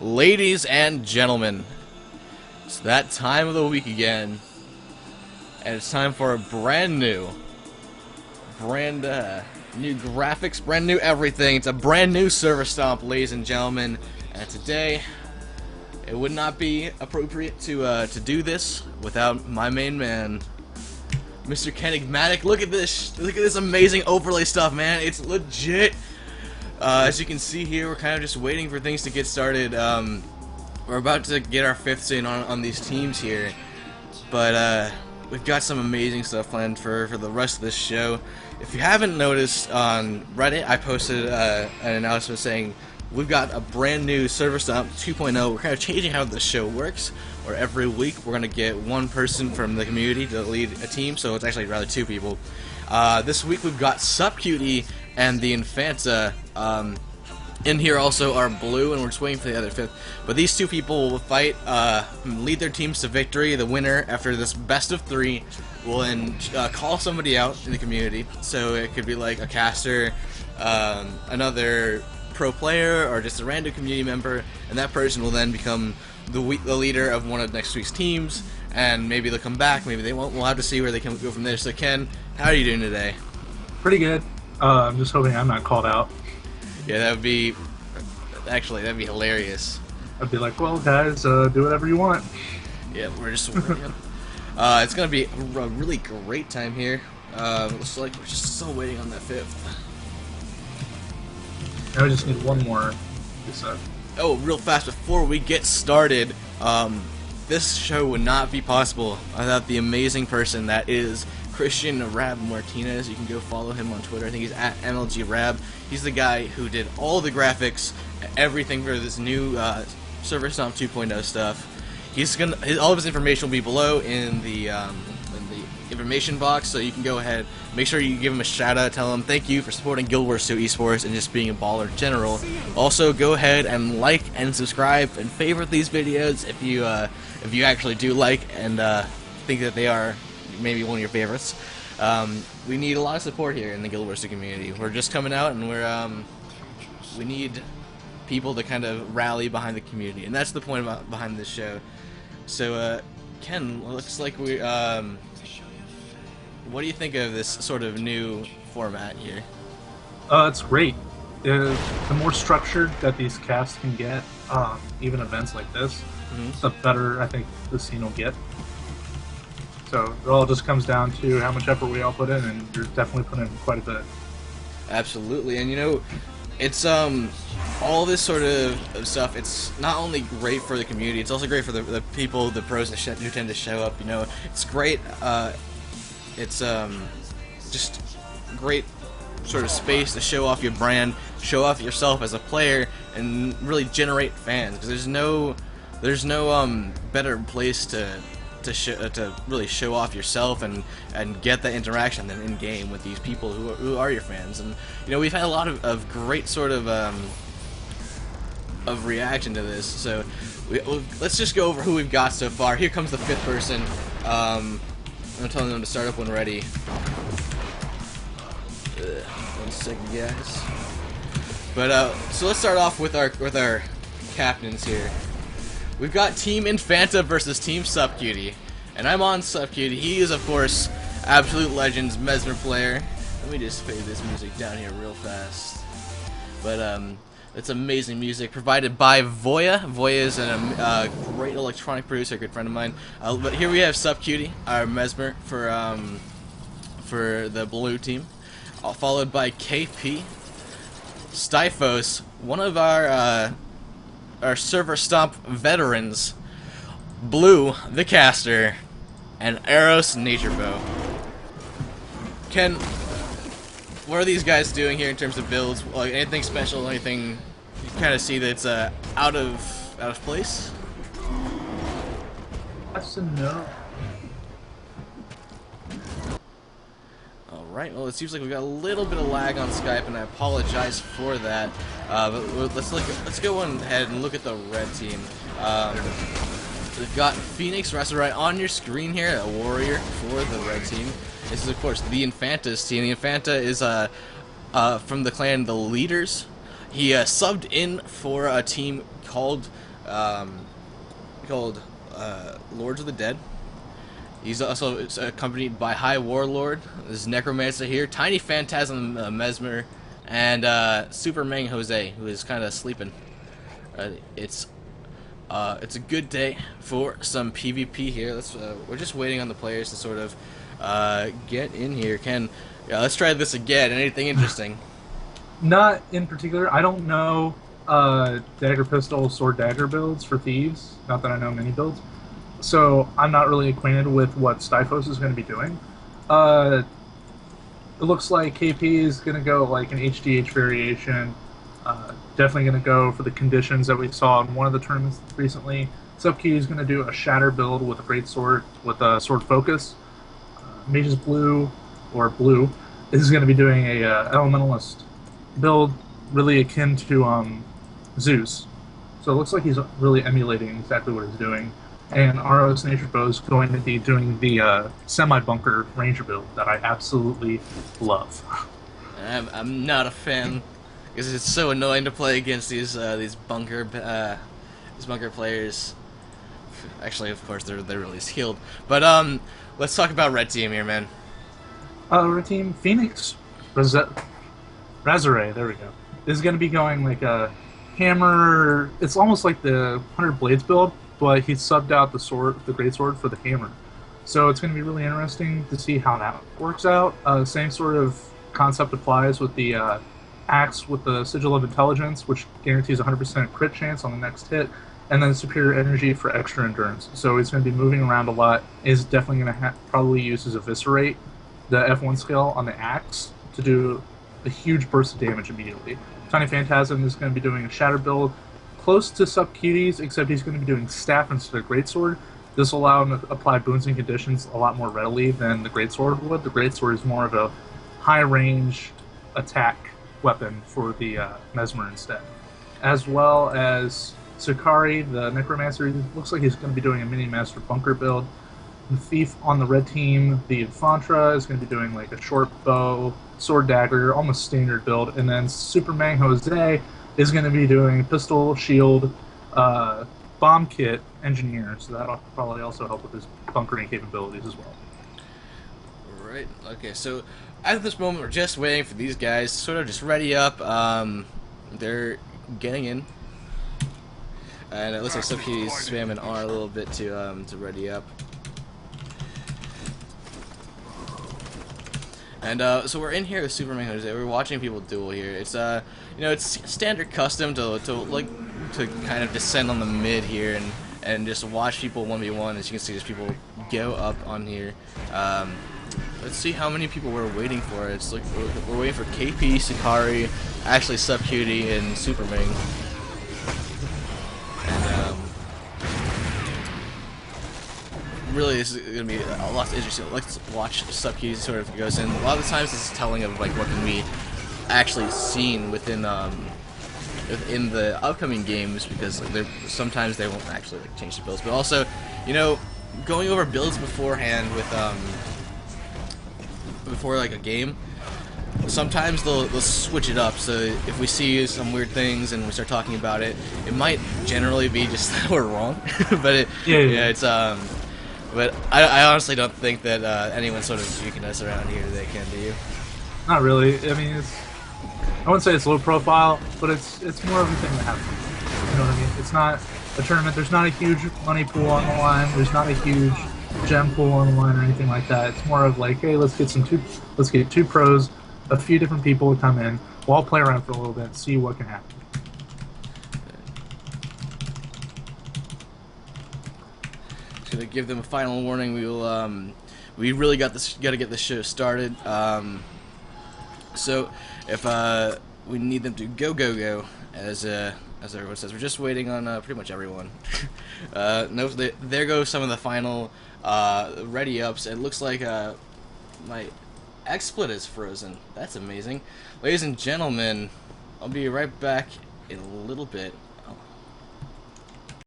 Ladies and gentlemen, it's that time of the week again, and it's time for a brand new graphics, brand new everything. It's a brand new server stomp, ladies and gentlemen, and today it would not be appropriate to do this without my main man, Mr. Kenigmatic. Look at this amazing overlay stuff, man. It's legit. As you can see here, we're kind of just waiting for things to get started. We're about to get our fifths in on these teams here, but we've got some amazing stuff planned for the rest of this show. If you haven't noticed, on Reddit I posted an announcement saying we've got a brand new Server Stomp 2.0. We're kind of changing how the show works, where every week we're going to get one person from the community to lead a team, so it's actually rather two people. This week we've got supcutie and the Infanta. In here also are Blue, and we're just waiting for the other fifth. But these two people will fight, lead their teams to victory. The winner, after this best of three, will then call somebody out in the community. So it could be like a caster, another pro player, or just a random community member, and that person will then become the leader of one of next week's teams. And maybe they'll come back, maybe they won't. We'll have to see where they can go from there. So Ken, how are you doing today? Pretty good. I'm just hoping I'm not called out. Yeah, that'd be hilarious. I'd be like, well, guys, do whatever you want. Yeah, it's gonna be a really great time here. Looks like we're just still waiting on that fifth. Now we just need one more. Oh, real fast before we get started, this show would not be possible without the amazing person that is Christian Rab Martinez. You can go follow him on Twitter. I think he's at MLGRab. He's the guy who did all the graphics, everything for this new Server Stomp 2.0 stuff. All of his information will be below in the information box, so you can go ahead, make sure you give him a shout out, tell him thank you for supporting Guild Wars 2 Esports and just being a baller in general. Also, go ahead and like and subscribe and favorite these videos if you actually do like and think that they are maybe one of your favorites. We need a lot of support here in the Guild Wars 2 community. We're just coming out, and we need people to kind of rally behind the community, and that's the point behind this show. So, Ken, looks like we. What do you think of this sort of new format here? It's great. The more structured that these casts can get, even events like this, the better I think the scene will get. So it all just comes down to how much effort we all put in, and you're definitely putting in quite a bit. Absolutely, and you know, it's all this sort of stuff. It's not only great for the community; it's also great for the people, the pros who tend to show up. You know, it's great. It's just great sort of space to show off your brand, show off yourself as a player, and really generate fans. Because there's no better place to really show off yourself and get that interaction than in game with these people who are your fans. And you know, we've had a lot of great sort of reaction to this. So let's just go over who we've got so far. Here comes the fifth person. I'm telling them to start up when ready. 1 second, guys. But so let's start off with our captains here. We've got Team Infanta versus Team supcutie, and I'm on supcutie. He is, of course, Absolute Legends Mesmer player. Let me just fade this music down here real fast. But it's amazing music provided by Voya. Voya is a great electronic producer, a good friend of mine. But here we have supcutie, our Mesmer for the Blue team, followed by KP, Styphos, one of our Server Stomp veterans, Blue, the caster, and Eros Nature Bow. Ken, what are these guys doing here in terms of builds? Like anything special? Anything you kind of see that's out of place? Yes and no. All right. Well, it seems like we've got a little bit of lag on Skype, and I apologize for that. But let's go ahead and look at the red team. We've got Phoenix right on your screen here, a warrior for the red team. This is, of course, the Infanta's team. The Infanta is from the clan The Leaders. He subbed in for a team called called Lords of the Dead. He's also accompanied by High Warlord, this Necromancer here, Tiny Phantasm Mesmer, and Super Mang Jose, who is kind of sleeping. It's a good day for some PvP here. We're just waiting on the players to sort of get in here. Let's try this again. Anything interesting? Not in particular. I don't know dagger pistol, sword dagger builds for thieves. Not that I know many builds. So I'm not really acquainted with what Stifos is going to be doing. It looks like KP is going to go like an HDH variation. Definitely going to go for the conditions that we saw in one of the tournaments recently. Supcutie is going to do a shatter build with a great sword with a sword focus. Mage's Blue is going to be doing a elementalist build, really akin to Zeus. So it looks like he's really emulating exactly what he's doing. And RO's Nature Bow is going to be doing the semi-bunker ranger build that I absolutely love. I'm not a fan because it's so annoying to play against these bunker players. Actually, of course, they're really skilled. But let's talk about red team here, man. Red team Phoenix Razare, there we go, is going to be going like a hammer. It's almost like the 100 Blades build, but he subbed out the great sword for the hammer. So it's going to be really interesting to see how that works out. Same sort of concept applies with the axe with the Sigil of Intelligence, which guarantees 100% crit chance on the next hit, and then superior energy for extra endurance. So he's going to be moving around a lot. Is definitely going to probably use his Eviscerate, the F1 skill on the axe, to do a huge burst of damage immediately. Tiny Phantasm is going to be doing a Shatter build, close to Supcutie's, except he's going to be doing Staff instead of Greatsword. This will allow him to apply boons and conditions a lot more readily than the Greatsword would. The Greatsword is more of a high-range attack weapon for the Mesmer instead. As well as Sakari, the Necromancer, looks like he's going to be doing a Mini-Master Bunker build. The Thief on the red team, the Infanta, is going to be doing like a short bow, sword dagger, almost standard build. And then Super Mang Jose is going to be doing pistol, shield, bomb kit, engineer. So that'll probably also help with his bunkering capabilities as well. Right. Okay. So at this moment, we're just waiting for these guys to sort of just ready up. They're getting in, and it looks like Supcutie's spamming R a little bit to ready up. And so we're in here with Superman Jose. We're watching people duel here. It's it's standard custom to kind of descend on the mid here and just watch people 1v1. As you can see, there's people go up on here. Let's see how many people we're waiting for. It's like we're waiting for KP, Sakari, actually Supcutie, and Superman. And really, this is going to be a lot of interesting. Let's watch Supcutie sort of goes in. A lot of the times, this is telling of like what can be actually seen within the upcoming games, because like, sometimes they won't actually like change the builds, but also, going over builds beforehand with before like a game. Sometimes they'll switch it up, so if we see some weird things and we start talking about it, it might generally be just that we're wrong. But it's but I honestly don't think that anyone's sort of juking us around here today, Ken, do you? Not really. I mean, I wouldn't say it's low profile, but it's more of a thing that happens. You know what I mean? It's not a tournament. There's not a huge money pool on the line. There's not a huge gem pool on the line or anything like that. It's more of like, hey, let's get two pros, a few different people to come in. We'll all play around for a little bit and see what can happen. Just gonna give them a final warning. We really got to get this show started. So if we need them to go, as everyone says, we're just waiting on pretty much everyone. No, there go some of the final ready ups. It looks like my XSplit is frozen. That's amazing. Ladies and gentlemen, I'll be right back in a little bit.